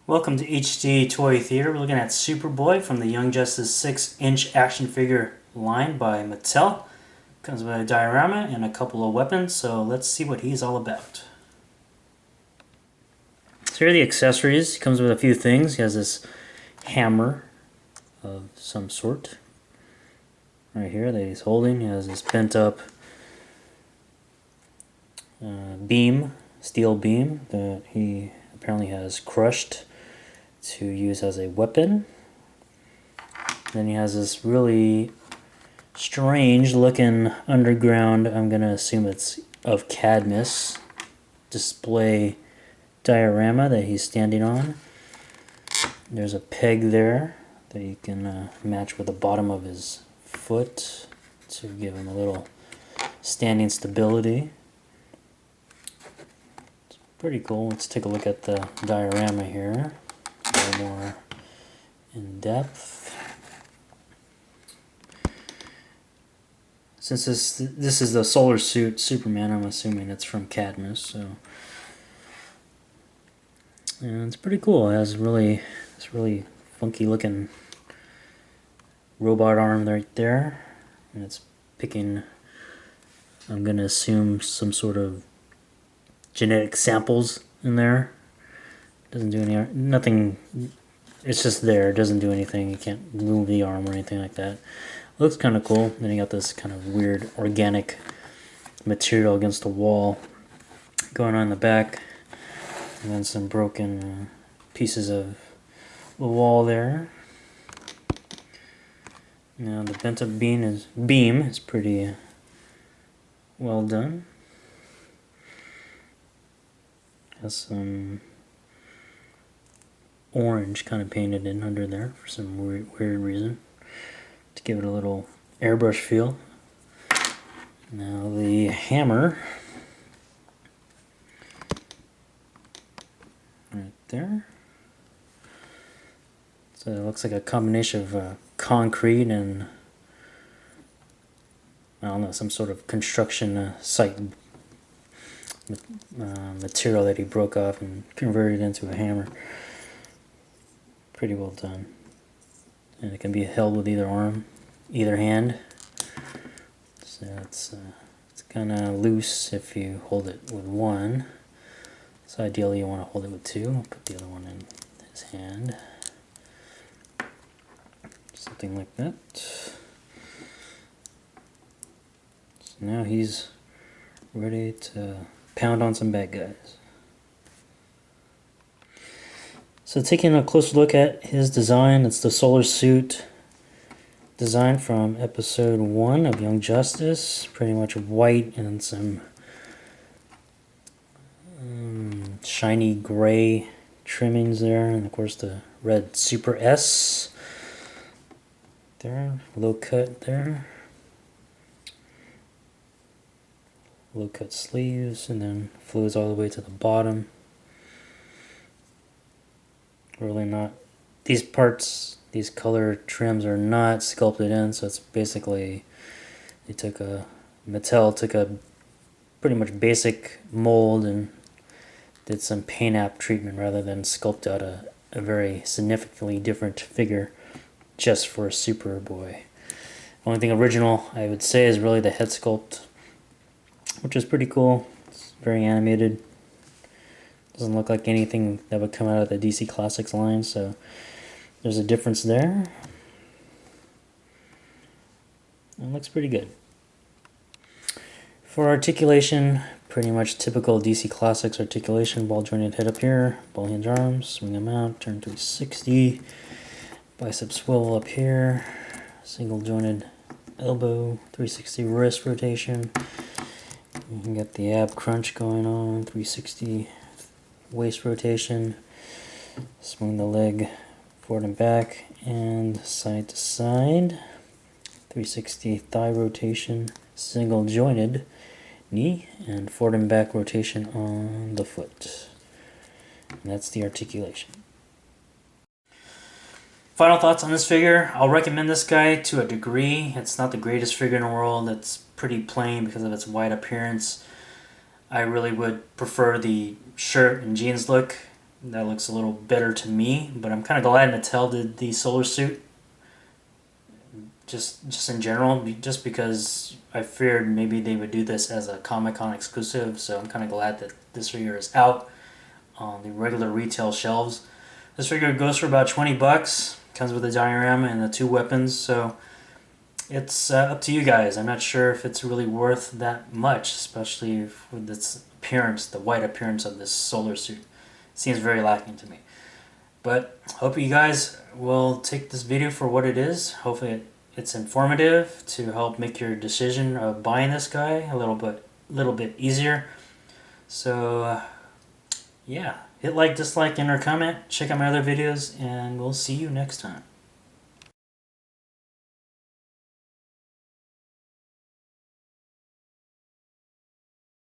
Welcome to HD Toy Theater. We're looking at Superboy from the Young Justice 6-inch action figure line by Mattel. Comes with a diorama and a couple of weapons, so let's see what he's all about. So here are the accessories. He comes with a few things. He has this hammer of some sort right here that he's holding. He has this bent up beam, steel beam that he apparently has crushed to use as a weapon. Then he has this really strange looking underground, I'm gonna assume it's of Cadmus, display diorama that he's standing on. There's a peg there that you can match with the bottom of his foot to give him a little standing stability. It's pretty cool. Let's take a look at the diorama here. A little more in depth. Since this is the solar suit Superman, I'm assuming it's from Cadmus, so and it's pretty cool. It has this really funky looking robot arm right there, and it's picking, I'm gonna assume, some sort of genetic samples in there. Doesn't do nothing. It's just there. It doesn't do anything. You can't move the arm or anything like that. Looks kind of cool. Then you got this kind of weird organic material against the wall going on in the back, and then some broken pieces of the wall there. Now the bent up beam is pretty well done. Has some orange kind of painted in under there for some weird reason, to give it a little airbrush feel. Now the hammer right there. So it looks like a combination of concrete and, I don't know, some sort of construction site material that he broke off and converted into a hammer. Pretty well done. And it can be held with either arm, either hand. So it's kind of loose if you hold it with one. So ideally you want to hold it with two. I'll put the other one in his hand. Something like that. So now he's ready to pound on some bad guys. So taking a closer look at his design, it's the solar suit design from episode 1 of Young Justice. Pretty much white and some shiny gray trimmings there, and of course the red Super S there, low cut there, low cut sleeves, and then flows all the way to the bottom. Really not, these parts, these color trims are not sculpted in, so it's basically, Mattel took a pretty much basic mold and did some paint app treatment rather than sculpt out a very significantly different figure just for Superboy. Only thing original I would say is really the head sculpt, which is pretty cool. It's very animated. Doesn't look like anything that would come out of the DC Classics line, so there's a difference there. It looks pretty good. For articulation, pretty much typical DC Classics articulation. Ball jointed head up here, ball hinge arms, swing them out, turn 360, bicep swivel up here, single jointed elbow, 360 wrist rotation. You can get the ab crunch going on, 360 waist rotation, swing the leg forward and back and side to side, 360 thigh rotation, single jointed knee, and forward and back rotation on the foot. And that's the articulation. Final thoughts on this figure. I'll recommend this guy to a degree. It's not the greatest figure in the world. It's pretty plain because of its white appearance. I really would prefer the shirt and jeans look That looks a little better to me, but I'm kind of glad Mattel did the solar suit. Just in general, just because I feared maybe they would do this as a Comic-Con exclusive, so I'm kind of glad that this figure is out on the regular retail shelves. This figure goes for about 20 bucks, comes with a diorama and the 2 weapons, so it's up to you guys. I'm not sure if it's really worth that much, especially with its appearance, the white appearance of this solar suit. It seems very lacking to me. But hope you guys will take this video for what it is. Hopefully it's informative to help make your decision of buying this guy a little bit easier. So yeah, hit like, dislike, and or comment. Check out my other videos, and we'll see you next time.